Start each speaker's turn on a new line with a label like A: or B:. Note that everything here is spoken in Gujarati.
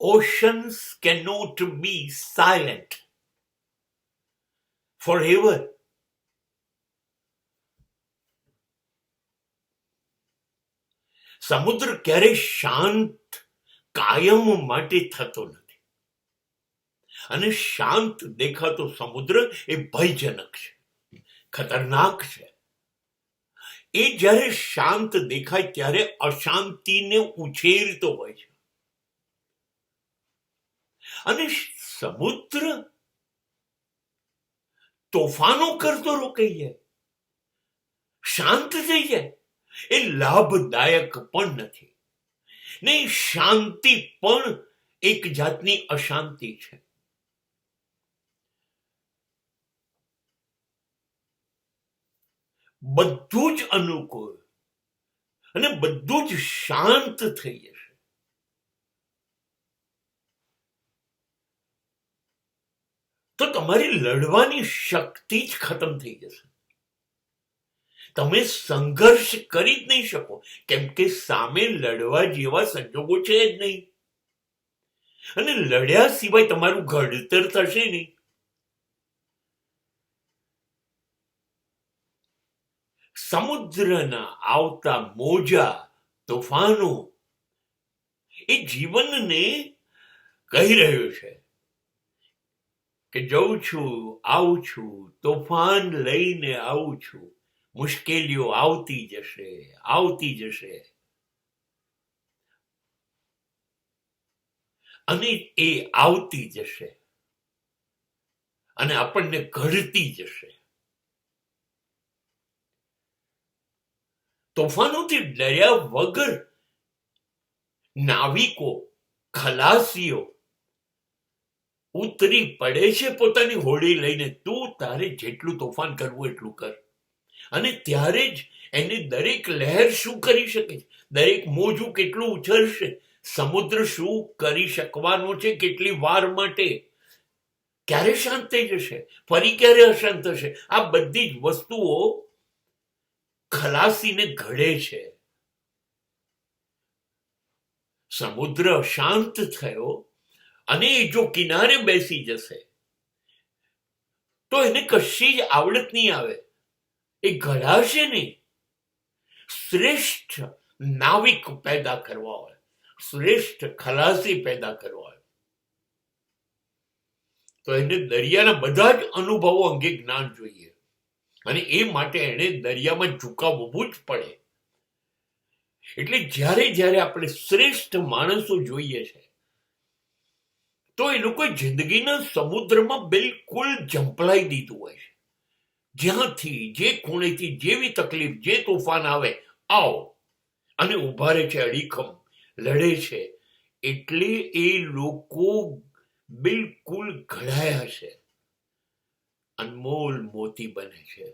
A: Oceans cannot be silent forever. સમુદ્ર ક્યારેય શાંત કાયમ માટે થતો નથી. અને શાંત દેખાતો સમુદ્ર એ ભયજનક છે, ખતરનાક છે. એ જ્યારે શાંત દેખાય ત્યારે અશાંતિને ઉછેરતો હોય છે. અને સમુદ્ર તોફાનો કરતો રોકાઈ જાય, શાંત થઈ જાય, એ લાભદાયક પણ નથી ને. શાંતિ પણ એક જાતની અશાંતિ છે. બધું જ અનુકૂળ અને બધું જ શાંત થઈ જશે તો તમારી લડવાની શક્તિ જ ખતમ થઈ જશે. તમે સંઘર્ષ કરી જ નહીં શકો, કેમ કે સામે લડવા જેવા સંજોગો છે જ નહીં. અને લડ્યા સિવાય તમારું ઘડતર થશે નહીં. સમુદ્રના આવતા મોજા, તોફાનો એ જીવનને કહી રહ્યું છે કે જઉં છું, આવું છું, તોફાન લઈને આવું છું, મુશ્કેલીઓ આવતી જશે, આવતી જશે. અને એ આવતી જશે અને આપણને ઘડતી જશે. તોફાનોથી ડર્યા વગર નાવિકો, ખલાસીઓ ઉતરી પડે છે પોતાની હોડી લઈને. તું તારે જેટલું તોફાન કરવું એટલું કર. અને ત્યારે જ એને દરેક લહેર શું કરી શકે છે, દરેક મોજું કેટલું ઉછળશે, સમુદ્ર શું કરી શકવાનો છે, કેટલી વાર માટે, ક્યારે શાંત થઈ જશે, ફરી ક્યારે અશાંત થશે. આ બધી જ વસ્તુઓ ખલાસીને ઘડે છે. સમુદ્ર શાંત થયો અને જો કિનારે બેસી જશે તો એને કશી જ આવડત નહીં આવે, એ ઘડાશે નહીં. શ્રેષ્ઠ નાવિક પેદા કરવા હોય, શ્રેષ્ઠ ખલાસી પેદા કરવા હોય તો એને દરિયાના બધા જ અનુભવો અંગે જ્ઞાન જોઈએ. અને એ માટે એને દરિયામાં ઝુકાવવું જ પડે. એટલે જ્યારે જ્યારે આપણે શ્રેષ્ઠ માણસો જોઈએ છે તો એ લોકોએ જિંદગીના સમુદ્રમાં બિલકુલ ઝંપલાઈ દીધું હોય છે. જ્યાંથી, જે ખૂણેથી, જેવી તકલીફ, જે તોફાન આવે, આવો અને ઉભા રહે છે, અડીખમ લડે છે. એટલે એ લોકો બિલકુલ ઘડાયા છે, અનમોલ મોતી બને છે.